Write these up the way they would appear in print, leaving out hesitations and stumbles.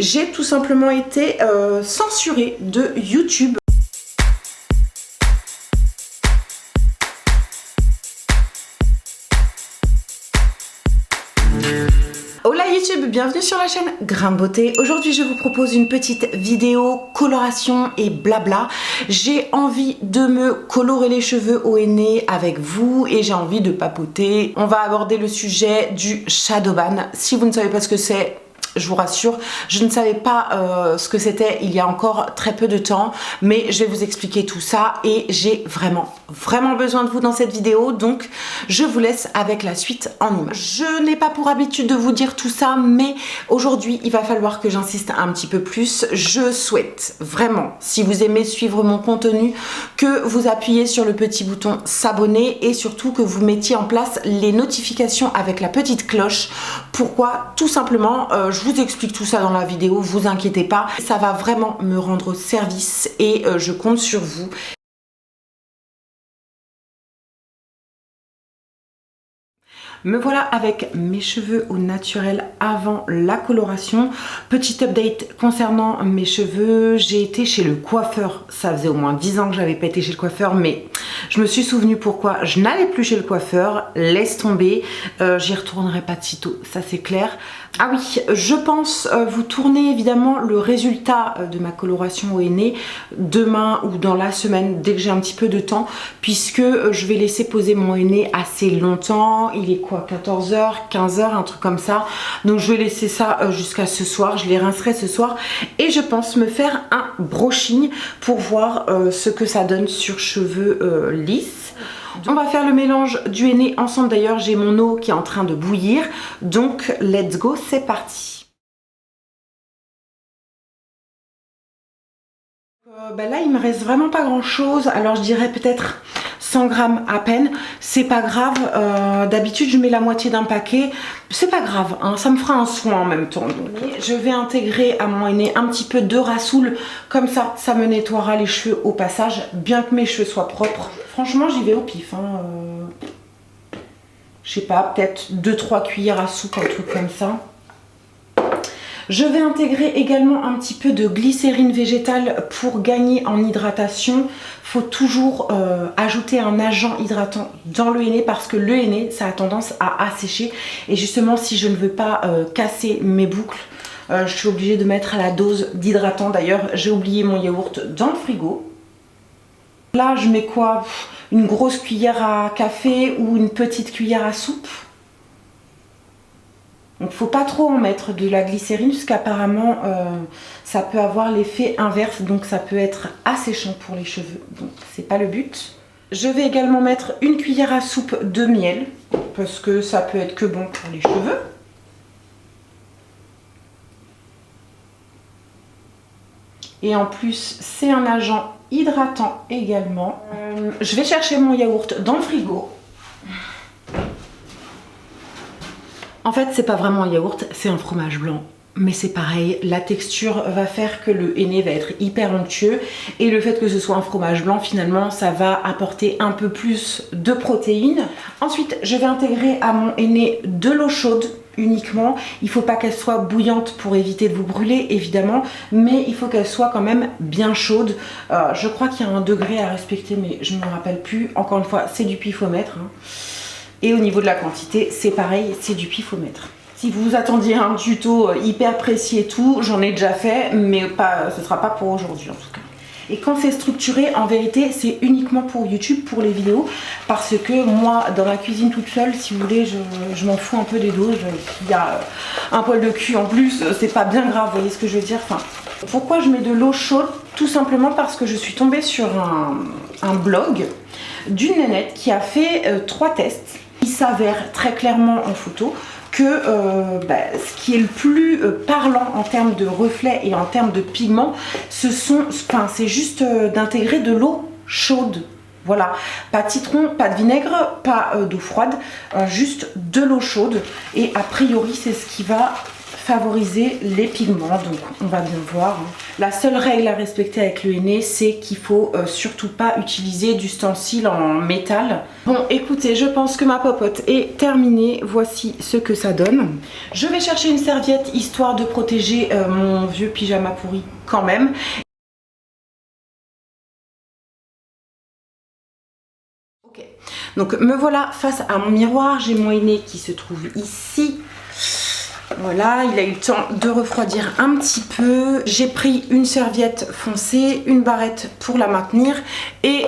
J'ai tout simplement été censurée de YouTube. Hola YouTube, bienvenue sur la chaîne Grain de Beauté. Aujourd'hui je vous propose une petite vidéo coloration et blabla. J'ai envie de me colorer les cheveux haut et nez avec vous et j'ai envie de papoter. On va aborder le sujet du shadow ban. Si vous ne savez pas ce que c'est, je vous rassure, je ne savais pas ce que c'était il y a encore très peu de temps, mais je vais vous expliquer tout ça et j'ai vraiment besoin de vous dans cette vidéo, donc je vous laisse avec la suite en images. Je n'ai pas pour habitude de vous dire tout ça, mais aujourd'hui il va falloir que j'insiste un petit peu plus. Je souhaite vraiment, si vous aimez suivre mon contenu, que vous appuyez sur le petit bouton s'abonner et surtout que vous mettiez en place les notifications avec la petite cloche. Pourquoi? Tout simplement, je vous explique tout ça dans la vidéo, vous inquiétez pas, ça va vraiment me rendre service et je compte sur vous. Me voilà avec mes cheveux au naturel avant la coloration. Petit update concernant mes cheveux, j'ai été chez le coiffeur, ça faisait au moins 10 ans que j'avais pas été chez le coiffeur, mais je me suis souvenu pourquoi je n'allais plus chez le coiffeur, laisse tomber, j'y retournerai pas de sitôt, ça c'est clair. Ah oui, je pense vous tourner évidemment le résultat de ma coloration au nez demain ou dans la semaine dès que j'ai un petit peu de temps, puisque je vais laisser poser mon nez assez longtemps. Il est quoi, 14h, 15h, un truc comme ça, donc je vais laisser ça jusqu'à ce soir. Je les rincerai ce soir et je pense me faire un brushing pour voir ce que ça donne sur cheveux lisses. On va faire le mélange du henné ensemble. D'ailleurs j'ai mon eau qui est en train de bouillir, donc let's go, c'est parti. Là il me reste vraiment pas grand chose, alors je dirais peut-être 100 grammes à peine. C'est pas grave, d'habitude je mets la moitié d'un paquet, c'est pas grave, hein, ça me fera un soin en même temps. Donc je vais intégrer à mon henné un petit peu de rassoul, comme ça me nettoiera les cheveux au passage, bien que mes cheveux soient propres. Franchement j'y vais au pif, hein, je sais pas, peut-être 2-3 cuillères à soupe, un truc comme ça. Je vais intégrer également un petit peu de glycérine végétale pour gagner en hydratation. Il faut toujours ajouter un agent hydratant dans le henné parce que le henné, ça a tendance à assécher. Et justement, si je ne veux pas casser mes boucles, je suis obligée de mettre à la dose d'hydratant. D'ailleurs, j'ai oublié mon yaourt dans le frigo. Là, je mets quoi? Une grosse cuillère à café ou une petite cuillère à soupe. Donc il ne faut pas trop en mettre de la glycérine parce qu'apparemment ça peut avoir l'effet inverse, donc ça peut être asséchant pour les cheveux, donc c'est pas le but. Je vais également mettre une cuillère à soupe de miel parce que ça peut être que bon pour les cheveux. Et en plus c'est un agent hydratant également. Je vais chercher mon yaourt dans le frigo. En fait, c'est pas vraiment un yaourt, c'est un fromage blanc. Mais c'est pareil, la texture va faire que le henné va être hyper onctueux. Et le fait que ce soit un fromage blanc, finalement, ça va apporter un peu plus de protéines. Ensuite, je vais intégrer à mon henné de l'eau chaude uniquement. Il ne faut pas qu'elle soit bouillante pour éviter de vous brûler, évidemment. Mais il faut qu'elle soit quand même bien chaude. Je crois qu'il y a un degré à respecter, mais je ne me rappelle plus. Encore une fois, c'est du pifomètre, hein. Et au niveau de la quantité, c'est pareil, c'est du pifomètre. Si vous attendiez un tuto hyper précis et tout, j'en ai déjà fait, mais pas, ce ne sera pas pour aujourd'hui en tout cas. Et quand c'est structuré, en vérité, c'est uniquement pour YouTube, pour les vidéos, parce que moi, dans la cuisine toute seule, si vous voulez, je m'en fous un peu des doses. Il y a un poil de cul en plus, c'est pas bien grave, vous voyez ce que je veux dire. Enfin, pourquoi je mets de l'eau chaude? Tout simplement parce que je suis tombée sur un blog d'une nénette qui a fait 3 tests. Il s'avère très clairement en photo que ce qui est le plus parlant en termes de reflets et en termes de pigments, c'est juste d'intégrer de l'eau chaude. Voilà, pas de citron, pas de vinaigre, pas d'eau froide, juste de l'eau chaude. Et a priori, c'est ce qui va favoriser les pigments, donc on va bien voir. La seule règle à respecter avec le henné, c'est qu'il faut surtout pas utiliser d'ustensiles en métal. Bon, écoutez, je pense que ma popote est terminée. Voici ce que ça donne. Je vais chercher une serviette histoire de protéger mon vieux pyjama pourri quand même. Ok, donc me voilà face à mon miroir. J'ai mon henné qui se trouve ici. Voilà, il a eu le temps de refroidir un petit peu. J'ai pris une serviette foncée, une barrette pour la maintenir et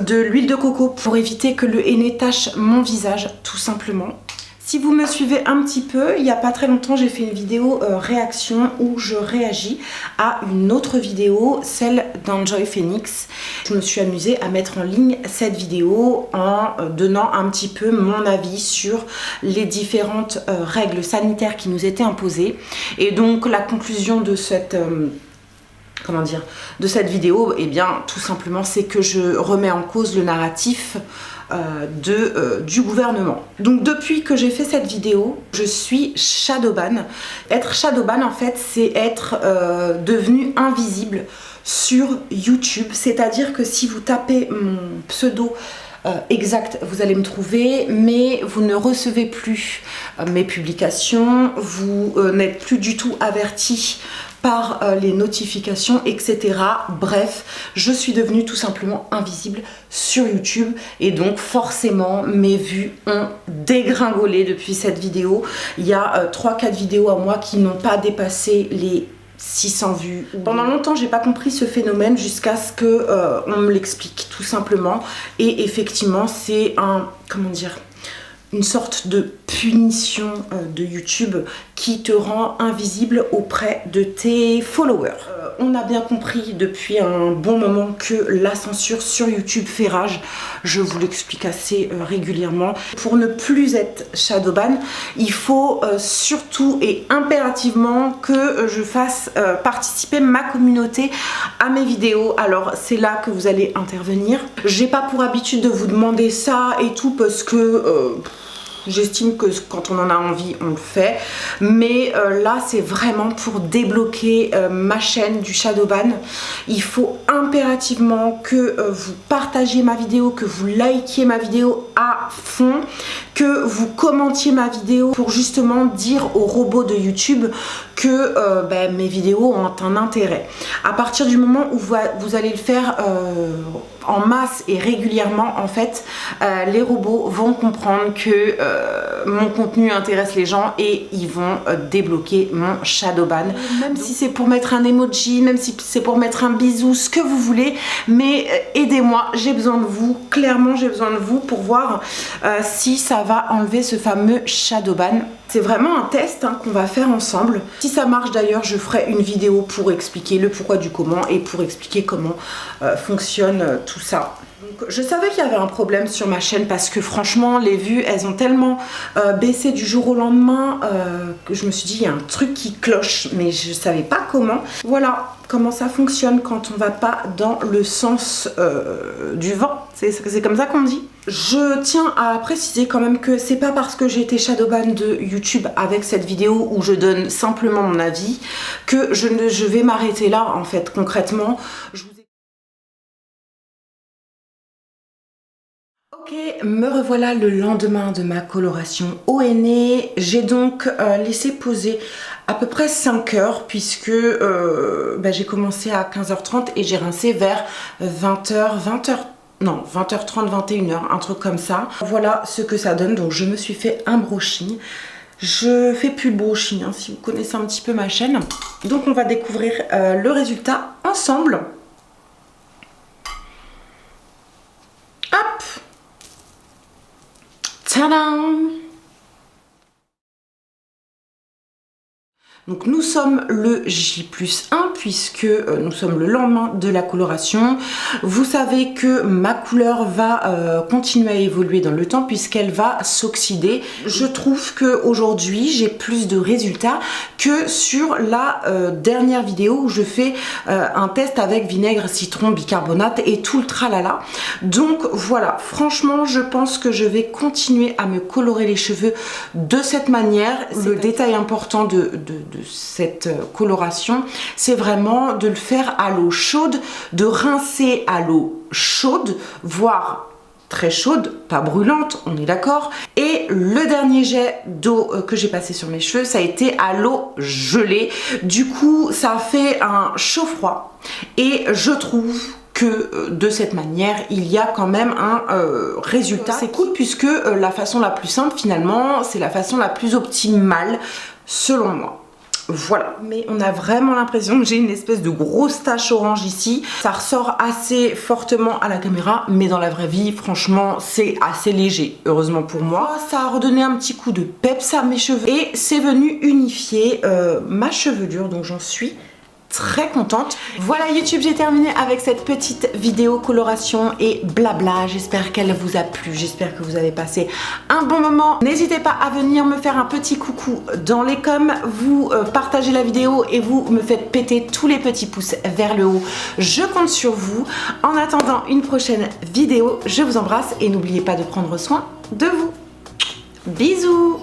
de l'huile de coco pour éviter que le henné tache mon visage, tout simplement. Si vous me suivez un petit peu, il n'y a pas très longtemps, j'ai fait une vidéo réaction où je réagis à une autre vidéo, celle d'Enjoy Phoenix. Je me suis amusée à mettre en ligne cette vidéo en donnant un petit peu mon avis sur les différentes règles sanitaires qui nous étaient imposées. Et donc la conclusion de cette... de cette vidéo, eh bien tout simplement c'est que je remets en cause le narratif du gouvernement. Donc depuis que j'ai fait cette vidéo, je suis shadowban. Être shadowban en fait c'est être devenu invisible sur YouTube, c'est-à-dire que si vous tapez mon pseudo exact, vous allez me trouver, mais vous ne recevez plus mes publications, vous n'êtes plus du tout averti par les notifications, etc. Bref, je suis devenue tout simplement invisible sur YouTube et donc forcément mes vues ont dégringolé depuis cette vidéo. Il y a 3-4 vidéos à moi qui n'ont pas dépassé les 600 vues. Pendant longtemps j'ai pas compris ce phénomène jusqu'à ce que on me l'explique tout simplement et effectivement c'est un, comment dire, une sorte de punition de YouTube qui te rend invisible auprès de tes followers. On a bien compris depuis un bon moment que la censure sur YouTube fait rage. Je vous l'explique assez régulièrement. Pour ne plus être shadowban, il faut surtout et impérativement que je fasse participer ma communauté à mes vidéos. Alors c'est là que vous allez intervenir. J'ai pas pour habitude de vous demander ça et tout parce que... j'estime que quand on en a envie, on le fait. Mais là, c'est vraiment pour débloquer ma chaîne du shadowban. Il faut impérativement que vous partagiez ma vidéo, que vous likiez ma vidéo à fond, que vous commentiez ma vidéo pour justement dire aux robots de YouTube que mes vidéos ont un intérêt. À partir du moment où vous allez le faire en masse et régulièrement, en fait, les robots vont comprendre que mon contenu intéresse les gens et ils vont débloquer mon shadowban. Même si c'est pour mettre un emoji, même si c'est pour mettre un bisou, ce que vous voulez, mais aidez-moi, j'ai besoin de vous, clairement j'ai besoin de vous pour voir si ça va enlever ce fameux shadowban. C'est vraiment un test qu'on va faire ensemble. Si ça marche d'ailleurs, je ferai une vidéo pour expliquer le pourquoi du comment et pour expliquer comment fonctionne tout ça. Donc, je savais qu'il y avait un problème sur ma chaîne parce que franchement les vues elles ont tellement baissé du jour au lendemain que je me suis dit il y a un truc qui cloche mais je savais pas comment. Voilà comment ça fonctionne quand on va pas dans le sens du vent, c'est comme ça qu'on dit. Je tiens à préciser quand même que c'est pas parce que j'ai été shadowban de YouTube avec cette vidéo où je donne simplement mon avis que je vais m'arrêter là en fait concrètement. Ok, me revoilà le lendemain de ma coloration au henné. J'ai donc laissé poser à peu près 5 heures puisque j'ai commencé à 15h30 et j'ai rincé vers 20h30, 21h, un truc comme ça. Voilà ce que ça donne, donc je me suis fait un brushing. Je fais plus le brushing si vous connaissez un petit peu ma chaîne. Donc on va découvrir le résultat ensemble. Hop! Tadam! Donc nous sommes le J+1 puisque nous sommes le lendemain de la coloration. Vous savez que ma couleur va continuer à évoluer dans le temps puisqu'elle va s'oxyder. Je trouve qu'aujourd'hui j'ai plus de résultats que sur la dernière vidéo où je fais un test avec vinaigre, citron, bicarbonate et tout le tralala. Donc voilà, franchement je pense que je vais continuer à me colorer les cheveux de cette manière. Le détail important de cette coloration, c'est vraiment de le faire à l'eau chaude, de rincer à l'eau chaude, voire très chaude, pas brûlante, on est d'accord. Et le dernier jet d'eau que j'ai passé sur mes cheveux, ça a été à l'eau gelée. Du coup, ça a fait un chaud-froid et je trouve que de cette manière il y a quand même un résultat. C'est cool puisque la façon la plus simple finalement c'est la façon la plus optimale selon moi. Voilà, mais on a vraiment l'impression que j'ai une espèce de grosse tache orange ici. Ça ressort assez fortement à la caméra, mais dans la vraie vie, franchement, c'est assez léger, heureusement pour moi. Ça a redonné un petit coup de peps à mes cheveux et c'est venu unifier ma chevelure, donc j'en suis très contente. Voilà YouTube, j'ai terminé avec cette petite vidéo coloration et blabla. J'espère qu'elle vous a plu, j'espère que vous avez passé un bon moment. N'hésitez pas à venir me faire un petit coucou dans les coms, vous partagez la vidéo et vous me faites péter tous les petits pouces vers le haut. Je compte sur vous. En attendant une prochaine vidéo, je vous embrasse et n'oubliez pas de prendre soin de vous. Bisous.